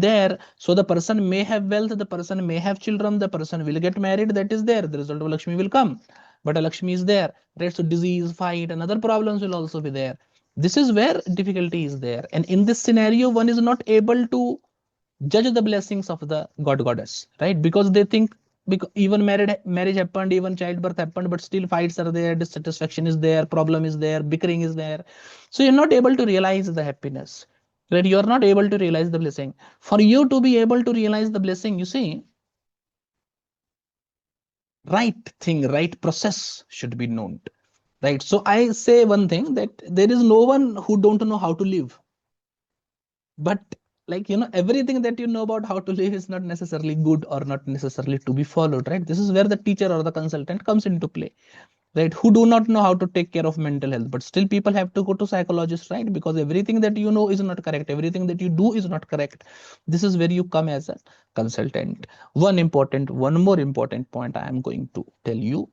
there. So the person may have wealth, the person may have children, the person will get married, that is there. The result of Lakshmi will come. But a Lakshmi is there, right? So disease, fight, and other problems will also be there. This is where difficulty is there. And in this scenario, one is not able to judge the blessings of the god goddess, right? Because they think, because even marriage happened, even childbirth happened, but still fights are there, dissatisfaction is there, problem is there, bickering is there. So you're not able to realize the happiness, right? You're not able to realize the blessing. For you to be able to realize the blessing, you see, right thing, right process should be known, right? So I say one thing, that there is no one who don't know how to live, but like, everything that you know about how to live is not necessarily good or not necessarily to be followed, right? This is where the teacher or the consultant comes into play, right? Who do not know how to take care of mental health, but still people have to go to psychologists, right? Because everything that you know is not correct, everything that you do is not correct. This is where you come as a consultant. One more important point I am going to tell you.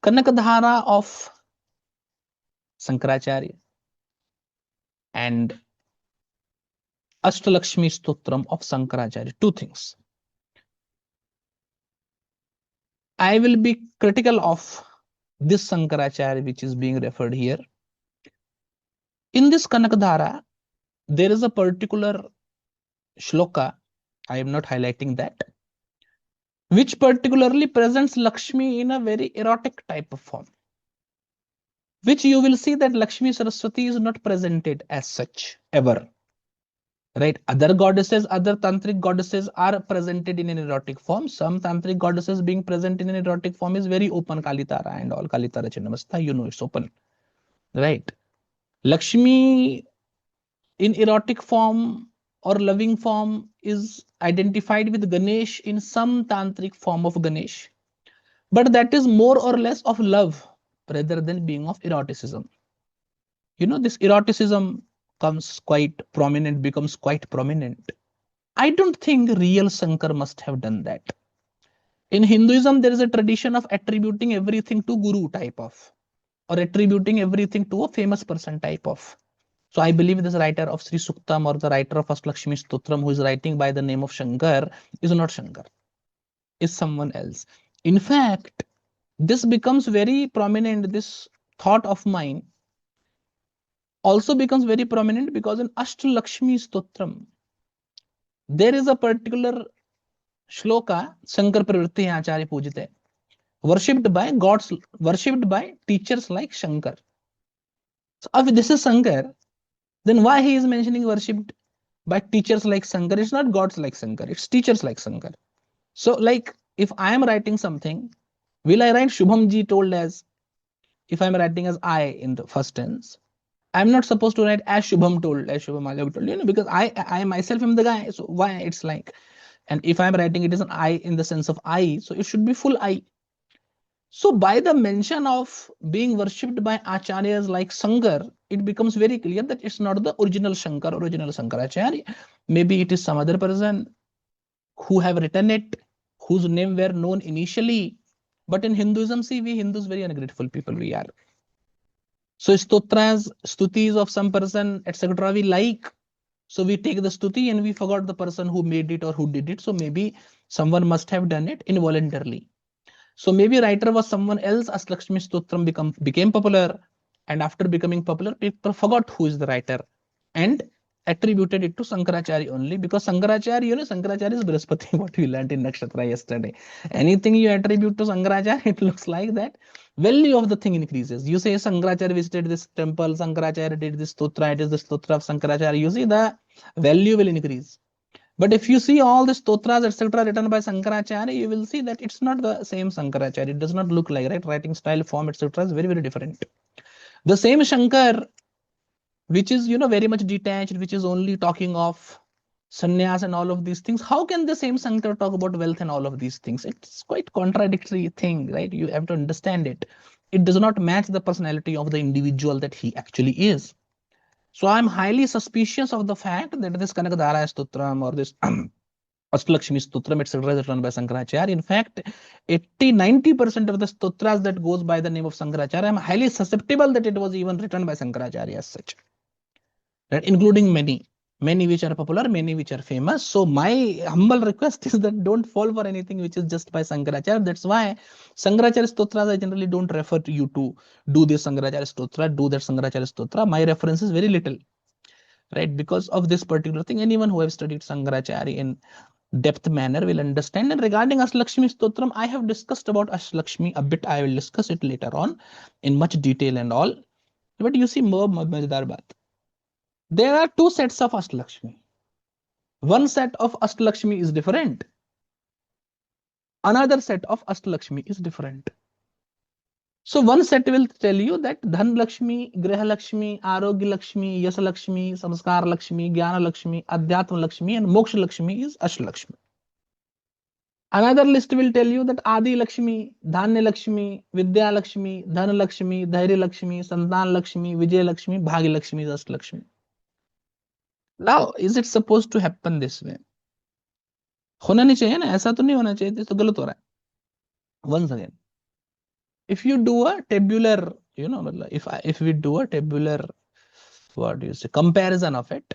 Kanakadhara of Shankaracharya and AshtaLakshmi Strotram of Shankaracharya. Two things. I will be critical of this Shankaracharya which is being referred here. In this Kanakadhara, there is a particular shloka, I am not highlighting that, which particularly presents Lakshmi in a very erotic type of form, which you will see that Lakshmi Saraswati is not presented as such ever. Right? Other goddesses, other tantric goddesses are presented in an erotic form. Some tantric goddesses being present in an erotic form is very open, Kalitara and all, Kalitara Chinnamastha, it's open. Right? Lakshmi in erotic form or loving form is identified with Ganesh in some tantric form of Ganesh. But that is more or less of love rather than being of eroticism. This eroticism becomes quite prominent. I don't think real Shankar must have done that. In Hinduism, there is a tradition of attributing everything to Guru type of, or attributing everything to a famous person type of. So I believe this writer of Sri Suktam or the writer of AshtaLakshmi Stotram who is writing by the name of Shankar is not Shankar, is someone else. In fact, this becomes very prominent, this thought of mine also becomes very prominent because in AshtaLakshmi Stotram, there is a particular shloka, Shankar Pravritti Acharya Pujite, worshipped by gods, worshipped by teachers like Shankar. So if this is Shankar, then why he is mentioning worshipped by teachers like Shankar? It's not gods like Shankar, it's teachers like Shankar. So like, if I am writing something, will I write Shubham ji told as, if I'm writing as I in the first tense, I'm not supposed to write as Shubham told, as Shubham Alock told, because I myself am the guy. So why it's like, and if I'm writing it is an I in the sense of I, so it should be full I. So by the mention of being worshipped by acharyas like Shankar, it becomes very clear that it's not the original Shankar, original Shankaracharya. Maybe it is some other person who have written it, whose name were known initially. But in Hinduism, see, we Hindus very ungrateful people we are. So stotras, stutis of some person, etc. we like. So we take the stuti and we forgot the person who made it or who did it. So maybe someone must have done it involuntarily. So maybe writer was someone else. AshtaLakshmi Stotram became popular, and after becoming popular, people forgot who is the writer and attributed it to Shankaracharya only, because Shankaracharya, Shankaracharya is Brihaspati, what we learned in Nakshatra yesterday. Anything you attribute to Shankaracharya, it looks like that value of the thing increases. You say Shankaracharya visited this temple, Shankaracharya did this stotra, it is the stotra of Shankaracharya. You see the value will increase. But if you see all the stotras, etc., written by Shankaracharya, you will see that it's not the same Shankaracharya. It does not look like, right? Writing style, form, etc., is very, very different. The same Shankar, which is, very much detached, which is only talking of sannyas and all of these things. How can the same Shankar talk about wealth and all of these things? It's quite contradictory thing, right? You have to understand it. It does not match the personality of the individual that he actually is. So I'm highly suspicious of the fact that this Kanakadhara Stotram or this AshtaLakshmi Stotram, etc., is written by Shankaracharya. In fact, 80-90% of the stotras that goes by the name of Shankaracharya, I'm highly susceptible that it was even written by Shankaracharya as such, right? Including many. many which are popular, many which are famous. So my humble request is that don't fall for anything which is just by Shankaracharya. That's why Shankaracharya stotras I generally don't refer to you to do this Shankaracharya stotra, do that Shankaracharya stotra. My reference is very little, right? Because of this particular thing, anyone who have studied Shankaracharya in depth manner will understand. And regarding AshtaLakshmi Stotram, I have discussed about AshtaLakshmi a bit. I will discuss it later on in much detail and all. But you see, more Mazdar Baat. There are two sets of AshtaLakshmi. One set of AshtaLakshmi is different. Another set of AshtaLakshmi is different. So one set will tell you that Dhan Lakshmi, Griha Lakshmi, Arogya Lakshmi, Yasa Lakshmi, Samskar Lakshmi, Jnana Lakshmi, Adhyatma Lakshmi, and Moksha Lakshmi is AshtaLakshmi. Another list will tell you that Adi Lakshmi, Dhanya Lakshmi, Vidya Lakshmi, Dhan Lakshmi, Dhairya Lakshmi, Santan Lakshmi, Vijay Lakshmi, Bhagya Lakshmi is AshtaLakshmi. Now, is it supposed to happen this way? होना नहीं चाहिए ना, ऐसा तो नहीं होना चाहिए, तो गलत हो रहा है. Once again, if you do a tabular, if we do a tabular, what do you say, comparison of it.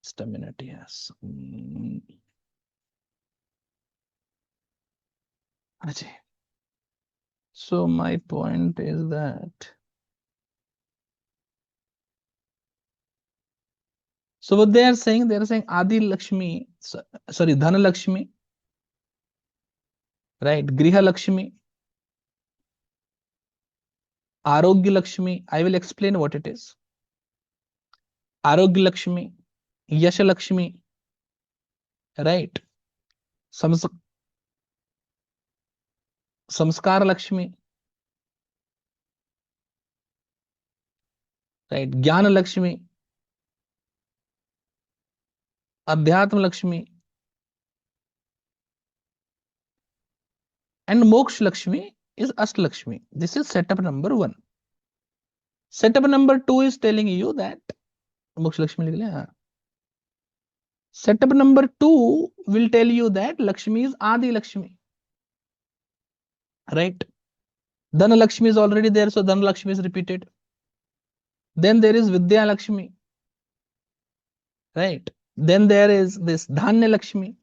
Just a minute, yes. So my point is that, so what they are saying Adi Lakshmi, sorry, Dhana Lakshmi, right? Griha Lakshmi, Arogya Lakshmi. I will explain what it is. Arogya Lakshmi, Yasha Lakshmi, right? Samskar Lakshmi, right? Jnana Lakshmi, Adhyatma Lakshmi, and Moksha Lakshmi is AshtaLakshmi. This is setup number 1. Setup number 2 is telling you that Moksha Lakshmi likh liya. Setup number 2 will tell you that Lakshmi is Adi Lakshmi, right? Dhan Lakshmi is already there, so Dhan Lakshmi is repeated. Then there is Vidya Lakshmi, right? Then there is this Dhanya Lakshmi.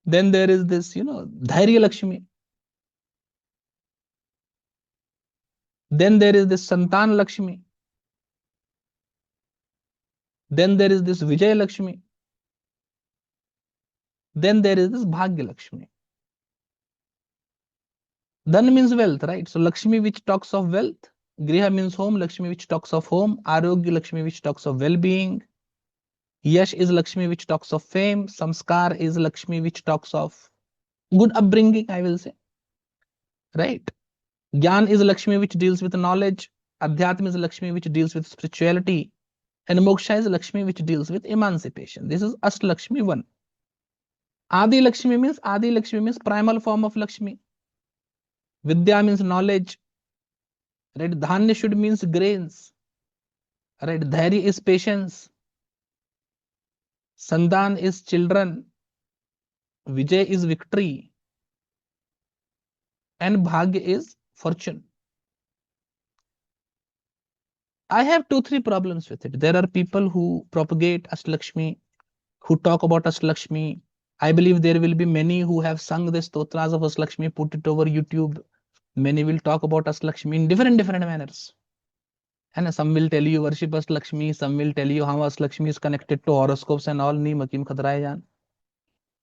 Then there is this, Dhairya Lakshmi. Then there is this Santan Lakshmi. Then there is this Vijay Lakshmi. Then there is this Bhagya Lakshmi. Dhan means wealth, right? So Lakshmi which talks of wealth. Griha means home. Lakshmi which talks of home. Arogya Lakshmi which talks of well-being. Yash is Lakshmi which talks of fame. Samskar is Lakshmi which talks of good upbringing, I will say. Right? Gyan is Lakshmi which deals with knowledge. Adhyatma is Lakshmi which deals with spirituality. And Moksha is Lakshmi which deals with emancipation. This is AshtaLakshmi 1. Adi Lakshmi means primal form of Lakshmi. Vidya means knowledge. Right? Dhanya should means grains. Right? Dhairya is patience. Sandan is children. Vijay is victory. And Bhagya is fortune. I have 2-3 problems with it. There are people who propagate AshtaLakshmi, who talk about AshtaLakshmi. I believe there will be many who have sung the stotras of AshtaLakshmi, put it over YouTube. Many will talk about AshtaLakshmi in different manners. And some will tell you worship AshtaLakshmi, some will tell you how AshtaLakshmi is connected to horoscopes and all. Neem Hakim Khatraye Jan.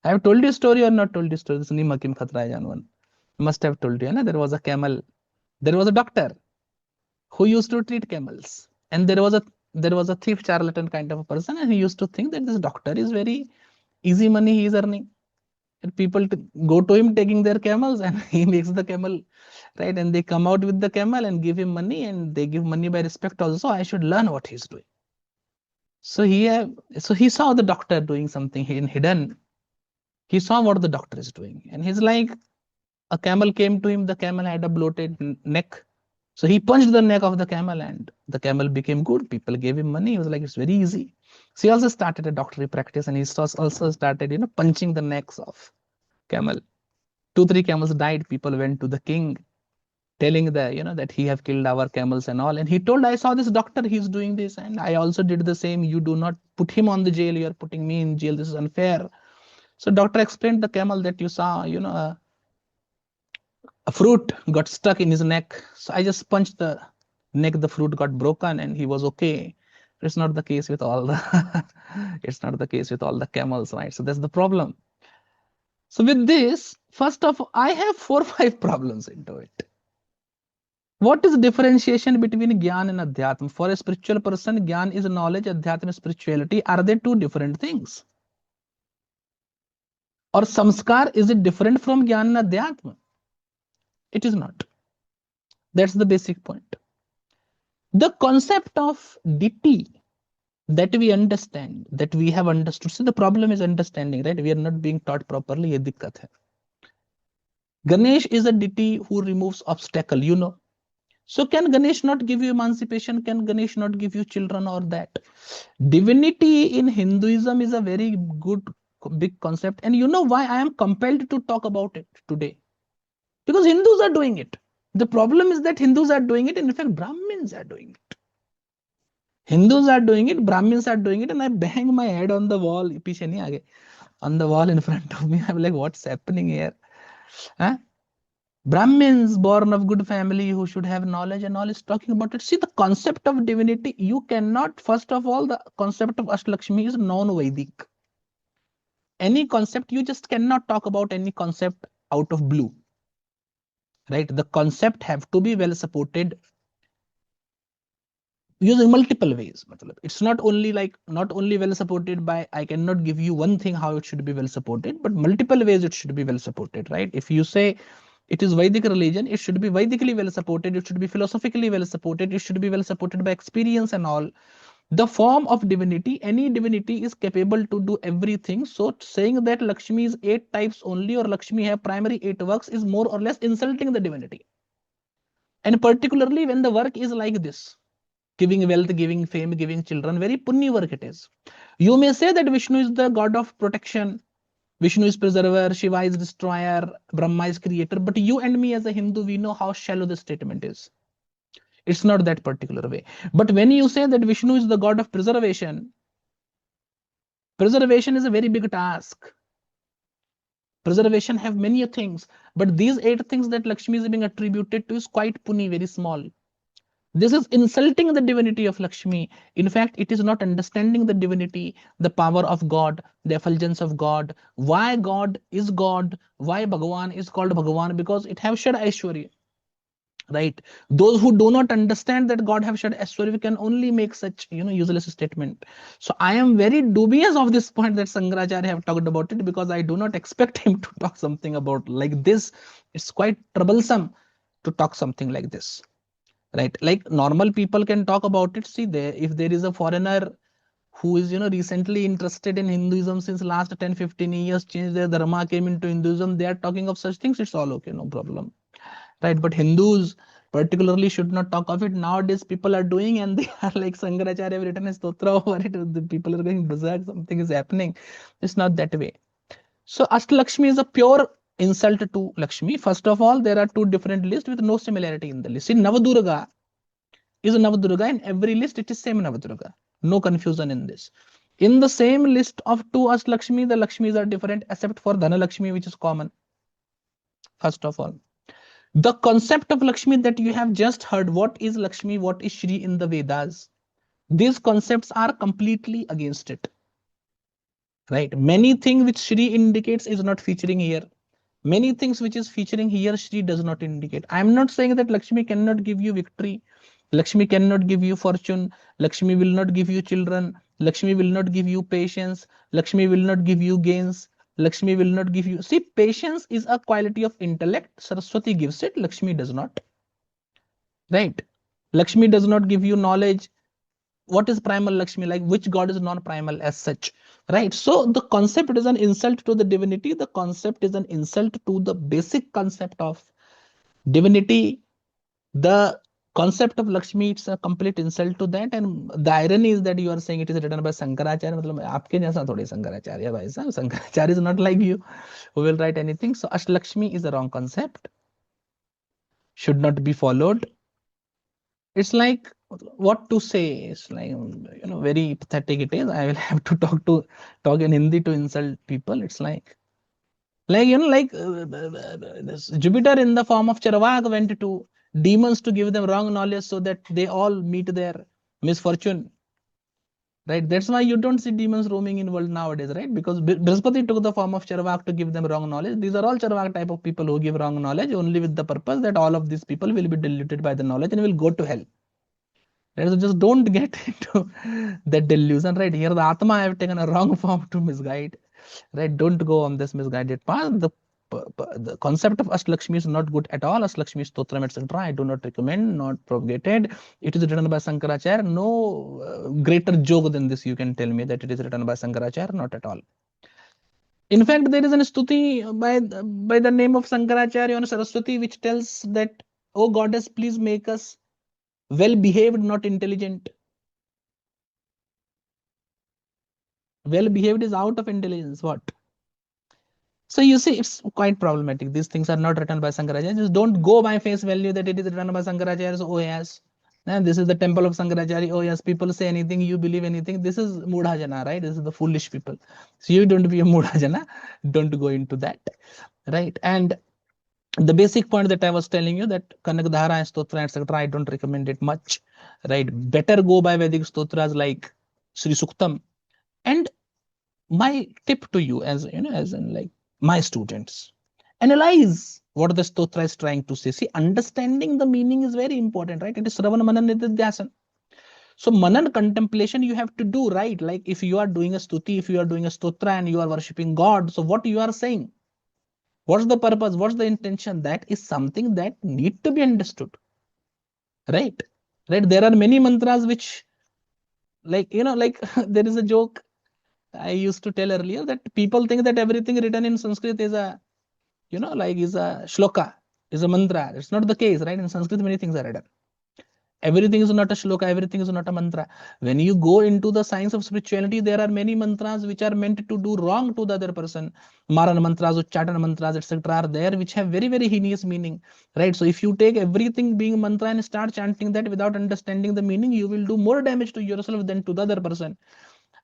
I have told you a story or not told you a story? This Neem Hakim Khatraye Jan one. Must have told you. There was a camel. There was a doctor who used to treat camels. And there was a thief charlatan kind of a person, and he used to think that this doctor is very easy money he is earning. And people go to him taking their camels, and he makes the camel, right? And they come out with the camel and give him money, and they give money by respect also. I should learn what he's doing. So he saw the doctor doing something hidden. He saw what the doctor is doing. And he's like, a camel came to him, the camel had a bloated neck. So he punched the neck of the camel and the camel became good. People gave him money. He was like, it's very easy. So he also started a doctorate practice, and he also started, punching the necks of camel. 2-3 camels died. People went to the king, telling that he have killed our camels and all. And he told, I saw this doctor, he's doing this, and I also did the same. You do not put him on the jail, you are putting me in jail. This is unfair. So doctor explained the camel that you saw, a fruit got stuck in his neck. So I just punched the neck, the fruit got broken, and he was okay. It's not the case with all the it's not the case with all the camels, right? So that's the problem. So with this, first of all, I have 4-5 problems into it. What is differentiation between Gyan and Adhyatma? For a spiritual person, Gyan is knowledge, Adhyatma is spirituality. Are they two different things? Or Samskar, is it different from Gyan and Adhyatma? It is not. That's the basic point. The concept of deity that we understand, that we have understood. See, the problem is understanding, right? We are not being taught properly. Ye dikkat hai. Ganesh is a deity who removes obstacle, So can Ganesh not give you emancipation? Can Ganesh not give you children or that? Divinity in Hinduism is a very good, big concept. And you know why I am compelled to talk about it today? Because Hindus are doing it. The problem is that Hindus are doing it. And in fact, Brahmins are doing it. Hindus are doing it, Brahmins are doing it, and I bang my head on the wall. On the wall in front of me. I'm like, what's happening here? Huh? Brahmins born of good family who should have knowledge and all is talking about it. See, the concept of divinity, you cannot, first of all, the concept of AshtaLakshmi is non-Vedic. Any concept, you just cannot talk about any concept out of blue. Right? The concept have to be well supported using multiple ways. It's not only well supported by, I cannot give you one thing how it should be well supported, but multiple ways it should be well supported, right? If you say it is Vedic religion, it should be Vedically well supported, it should be philosophically well supported, it should be well supported by experience and all. The form of divinity, any divinity is capable to do everything. So saying that Lakshmi is 8 types only, or Lakshmi have primary 8 works, is more or less insulting the divinity. And particularly when the work is like this, giving wealth, giving fame, giving children, very punya work it is. You may say that Vishnu is the god of protection, Vishnu is preserver, Shiva is destroyer, Brahma is creator, but you and me as a Hindu, we know how shallow the statement is. It's not that particular way. But when you say that Vishnu is the god of preservation, preservation is a very big task. Preservation have many things, but these 8 things that Lakshmi is being attributed to is quite puny, very small. This is insulting the divinity of Lakshmi. In fact, it is not understanding the divinity, the power of God, the effulgence of God, why God is God, why Bhagavan is called Bhagavan, because it have shed Aishwarya. Right? Those who do not understand that God have shed Aishwarya can only make such useless statement. So I am very dubious of this point that Shankaracharya have talked about it, because I do not expect him to talk something about like this. It's quite troublesome to talk something like this. Right? Like normal people can talk about it. See, if there is a foreigner who is recently interested in Hinduism, since last 10-15 years changed their dharma, came into Hinduism, they are talking of such things, it's all okay, no problem. Right? But Hindus particularly should not talk of it. Nowadays people are doing, and they are like, Shankaracharya have written a stotra over it, the people are going berserk, something is happening. It's not that way. So AshtaLakshmi is a pure insult to Lakshmi. First of all, there are 2 different lists with no similarity in the list. See, Navadurga is a Navadurga. In every list, it is same Navadurga. No confusion in this. In the same list of 2 AshtaLakshmi, the Lakshmis are different except for Dhanalakshmi, which is common. First of all, the concept of Lakshmi that you have just heard, what is Lakshmi, what is Shri in the Vedas, these concepts are completely against it. Right? Many things which Shri indicates is not featuring here. Many things which is featuring here, Shri does not indicate. I am not saying that Lakshmi cannot give you victory. Lakshmi cannot give you fortune. Lakshmi will not give you children. Lakshmi will not give you patience. Lakshmi will not give you gains. Lakshmi will not give you. See, patience is a quality of intellect. Saraswati gives it. Lakshmi does not. Right? Lakshmi does not give you knowledge. What is primal Lakshmi? Like, which god is non-primal as such? Right? So the concept is an insult to the divinity. The concept is an insult to the basic concept of divinity. The concept of Lakshmi, it's a complete insult to that. And the irony is that you are saying it is written by Shankaracharya. मतलब आपके जैसा थोड़ी Shankaracharya भाई साहब. Shankaracharya is not like you who will write anything. So AshtaLakshmi is the wrong concept. should not be followed. It's like, what to say? It's like, very pathetic it is. I will have to talk in Hindi to insult people. It's like this Jupiter in the form of Charvak went to demons to give them wrong knowledge so that they all meet their misfortune. Right? That's why you don't see demons roaming in world nowadays, right? Because Brihaspati took the form of Charvak to give them wrong knowledge. These are all Charvak type of people who give wrong knowledge only with the purpose that all of these people will be diluted by the knowledge and will go to hell. Right? So just don't get into that delusion, right? Here the Atma have taken a wrong form to misguide, right? Don't go on this misguided path. The concept of AshtaLakshmi is not good at all. AshtaLakshmi Strotram, etc. I do not recommend, not propagated. It is written by Shankaracharya. No greater joke than this you can tell me that it is written by Shankaracharya, not at all. In fact, there is an stuti by the name of Shankaracharya on Saraswati which tells that, oh goddess, please make us well behaved, not intelligent. Well behaved is out of intelligence. What? So you see, it's quite problematic. These things are not written by Shankaracharya. Just don't go by face value that it is written by Shankaracharya. So, oh yes, and this is the temple of Shankaracharya. Oh yes, people say anything, you believe anything. This is Mudhajana, right? This is the foolish people. So you don't be a Mudhajana. Don't go into that, right? And the basic point that I was telling you, that Kanakadhara and Stotra, etc., I don't recommend it much, right? Better go by Vedic Stotras like Sri Suktam. And my tip to you, as as in like my students, analyze what the stotra is trying to say. See, understanding the meaning is very important, right? It is Sravana Manan Nididhyasan. So Manan contemplation you have to do, right? Like if you are doing a stuti, if you are doing a stotra and you are worshipping God, so what you are saying, what's the purpose, what's the intention, that is something that need to be understood, right? There are many mantras which, like there is a joke I used to tell earlier, that people think that everything written in Sanskrit is a, is a shloka, is a mantra. It's not the case, right? In Sanskrit, many things are written. Everything is not a shloka, everything is not a mantra. When you go into the science of spirituality, there are many mantras which are meant to do wrong to the other person. Maran mantras, Uchchatan mantras, etc. are there, which have very, very heinous meaning, right? So if you take everything being mantra and start chanting that without understanding the meaning, you will do more damage to yourself than to the other person.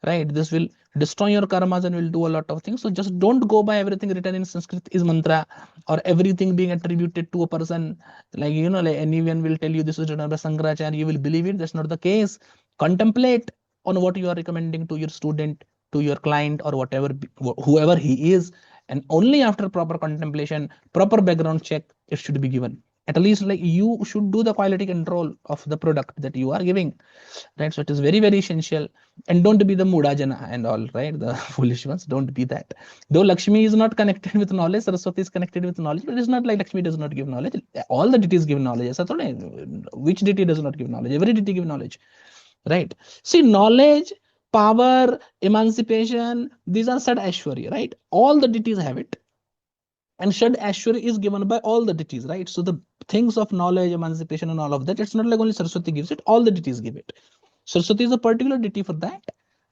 Right? This will destroy your karmas and will do a lot of things. So just don't go by everything written in Sanskrit is mantra, or everything being attributed to a person. Like, like anyone will tell you this is written by Shankaracharya, you will believe it. That's not the case. Contemplate on what you are recommending to your student, to your client, or whatever, whoever he is. And only after proper contemplation, proper background check, it should be given. At least like you should do the quality control of the product that you are giving, right? So it is very, very essential. And don't be the Mudajana and all, right? The foolish ones, don't be that. Though Lakshmi is not connected with knowledge, Saraswati is connected with knowledge, but it's not like Lakshmi does not give knowledge. All the deities give knowledge. Which deity does not give knowledge? Every deity give knowledge, right? See, knowledge, power, emancipation, these are Sad Ashwarya, right? All the deities have it. And Shad Ashwarya is given by all the deities, right? So the things of knowledge, emancipation, and all of that, it's not like only Saraswati gives it, all the deities give it. Saraswati is a particular deity for that,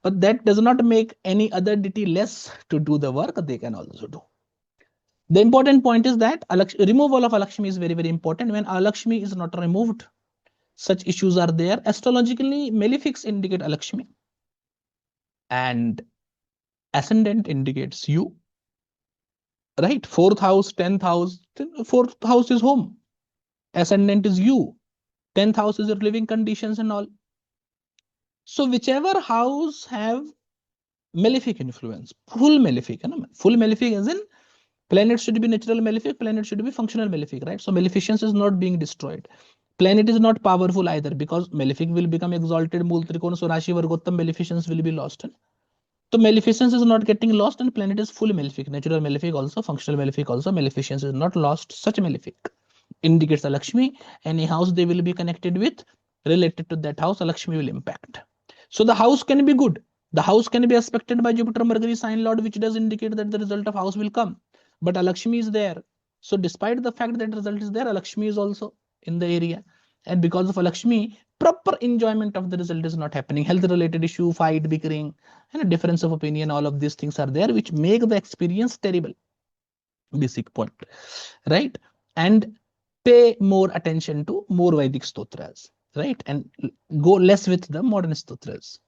but that does not make any other deity less to do the work they can also do. The important point is that removal of Alakshmi is very, very important. When Alakshmi is not removed, such issues are there. Astrologically, malefics indicate Alakshmi, and ascendant indicates you, right? Fourth house, 10th house, fourth house is home, ascendant is you, 10th house is your living conditions and all. So whichever house have malefic influence, full malefic as in planet should be natural malefic, planet should be functional malefic, right? So maleficence is not being destroyed. Planet is not powerful either, because malefic will become exalted, Mool Trikona, so Rashi Vargottam, maleficence will be lost. So maleficence is not getting lost, and planet is full malefic, natural malefic also, functional malefic also, maleficence is not lost. Such malefic indicates a Lakshmi. Any house they will be connected with, related to that house, a Lakshmi will impact. So the house can be good. The house can be aspected by Jupiter, Mercury, sign lord, which does indicate that the result of house will come. But a Lakshmi is there. So despite the fact that result is there, a Lakshmi is also in the area. And because of a Lakshmi, proper enjoyment of the result is not happening. Health related issue, fight, bickering, and a difference of opinion, all of these things are there, which make the experience terrible. Basic point, right? And pay more attention to more Vedic stotras, right? And go less with the modern stotras.